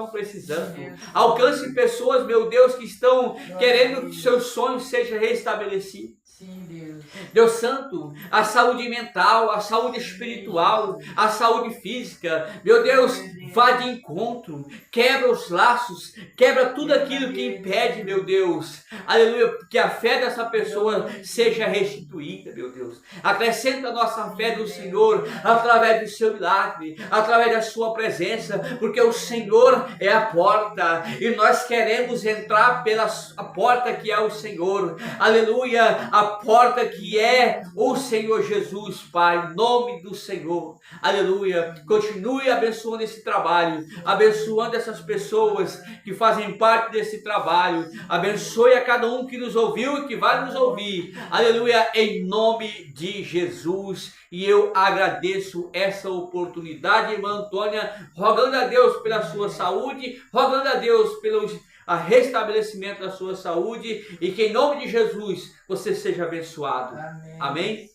estão precisando. Alcance pessoas, meu Deus, que estão querendo que seus sonhos sejam restabelecidos. Sim, Deus. Deus Santo, a saúde mental, a saúde espiritual, a saúde física, meu Deus, vá de encontro, quebra os laços, quebra tudo aquilo que impede, meu Deus, aleluia, que a fé dessa pessoa seja restituída, meu Deus. Acrescenta a nossa fé do Senhor através do seu milagre, através da sua presença, porque o Senhor é a porta e nós queremos entrar pela porta que é o Senhor, aleluia, a porta que é o Senhor Jesus, Pai, em nome do Senhor, aleluia. Continue abençoando esse trabalho, abençoando essas pessoas que fazem parte desse trabalho, abençoe a cada um que nos ouviu e que vai nos ouvir, aleluia, em nome de Jesus. E eu agradeço essa oportunidade, irmã Antônia, rogando a Deus pela sua saúde, rogando a Deus pelo restabelecimento da sua saúde, e que em nome de Jesus você seja abençoado. Amém. Amém?